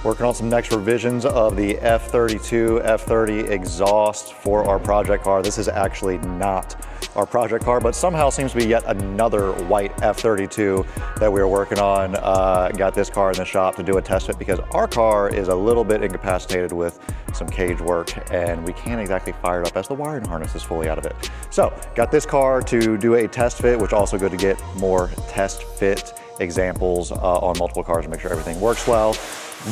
Working on some next revisions of the F32, F30 exhaust for our project car. This is actually not our project car, but somehow seems to be yet another white F32 that we were working on. Got this car in the shop to do a test fit because our car is a little bit incapacitated with some cage work and we can't exactly fire it up as the wiring harness is fully out of it. So got this car to do a test fit, which also good to get more test fit examples on multiple cars to make sure everything works well.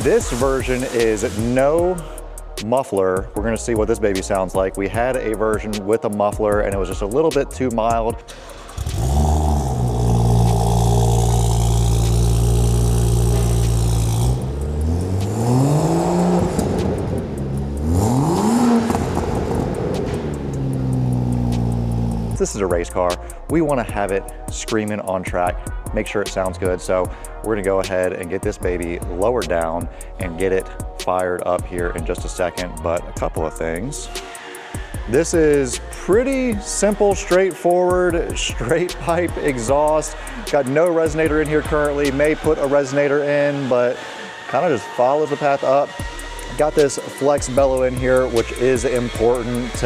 This version is no muffler. We're gonna see what this baby sounds like. We had a version with a muffler and it was just a little bit too mild. This is a race car. We want to have it screaming on track, make sure it sounds good. So we're gonna go ahead and get this baby lowered down and get it fired up here in just a second. But a couple of things. This is pretty simple, straightforward, straight pipe exhaust. Got no resonator in here currently, may put a resonator in, but kind of just follows the path up. Got this flex bellow in here, which is important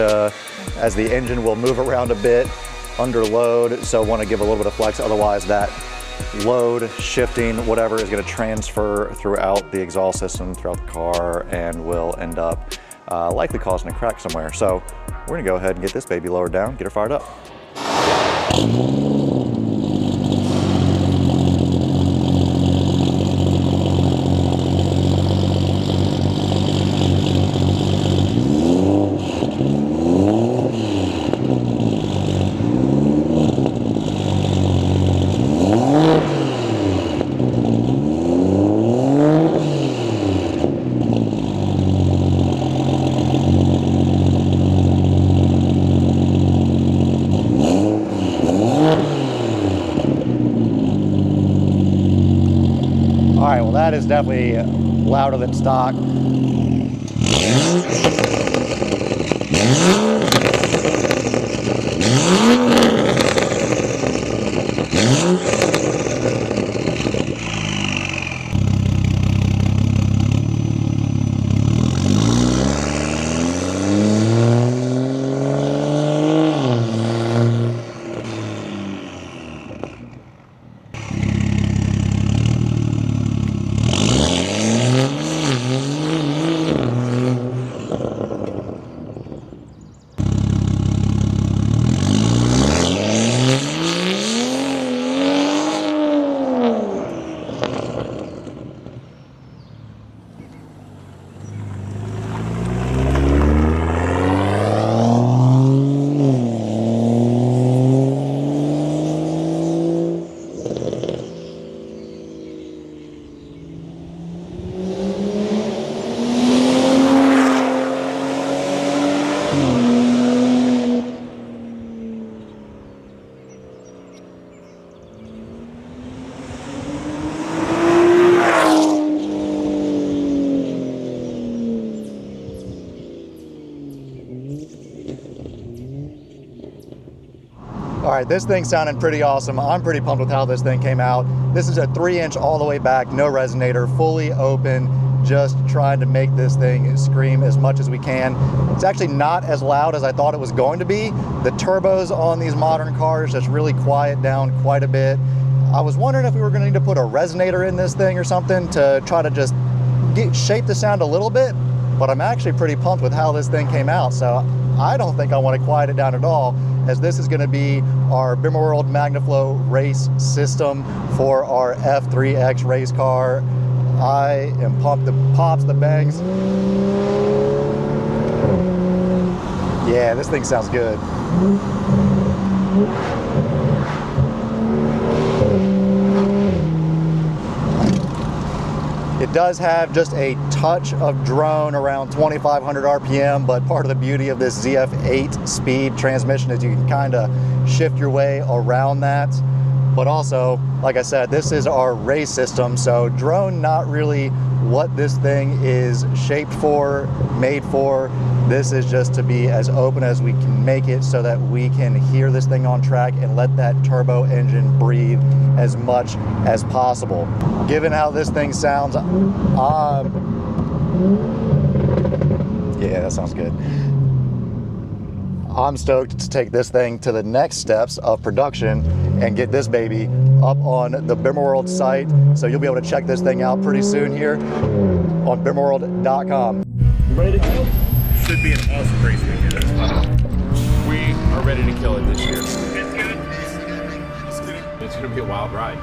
as the engine will move around a bit under load. So want to give a little bit of flex, otherwise that load, shifting, whatever is going to transfer throughout the exhaust system, throughout the car, and will end up likely causing a crack somewhere. So we're going to go ahead and get this baby lowered down, get her fired up. All right, well that is definitely louder than stock. All right, this thing's sounding pretty awesome. I'm pretty pumped with how this thing came out. This is a 3-inch all the way back, no resonator, fully open, just trying to make this thing scream as much as we can. It's actually not as loud as I thought it was going to be. The turbos on these modern cars just really quiet down quite a bit. I was wondering if we were gonna need to put a resonator in this thing or something to try to just shape the sound a little bit, but I'm actually pretty pumped with how this thing came out. So I don't think I want to quiet it down at all, as this is going to be our BimmerWorld MagnaFlow race system for our F3X race car. I am pumped. The pops, the bangs. Yeah, this thing sounds good. It does have just a touch of drone around 2,500 RPM, but part of the beauty of this ZF8 speed transmission is you can kind of shift your way around that. But also, like I said, this is our race system, so drone not really what this thing is shaped for, made for. This is just to be as open as we can make it so that we can hear this thing on track and let that turbo engine breathe as much as possible. Given how this thing sounds, I'm Yeah, that sounds good. I'm stoked to take this thing to the next steps of production and get this baby up on the BimmerWorld site. So you'll be able to check this thing out pretty soon here on BimmerWorld.com. Ready to go? Should be an awesome race weekend. We are ready to kill it this year. It's good. It's going to be a wild ride.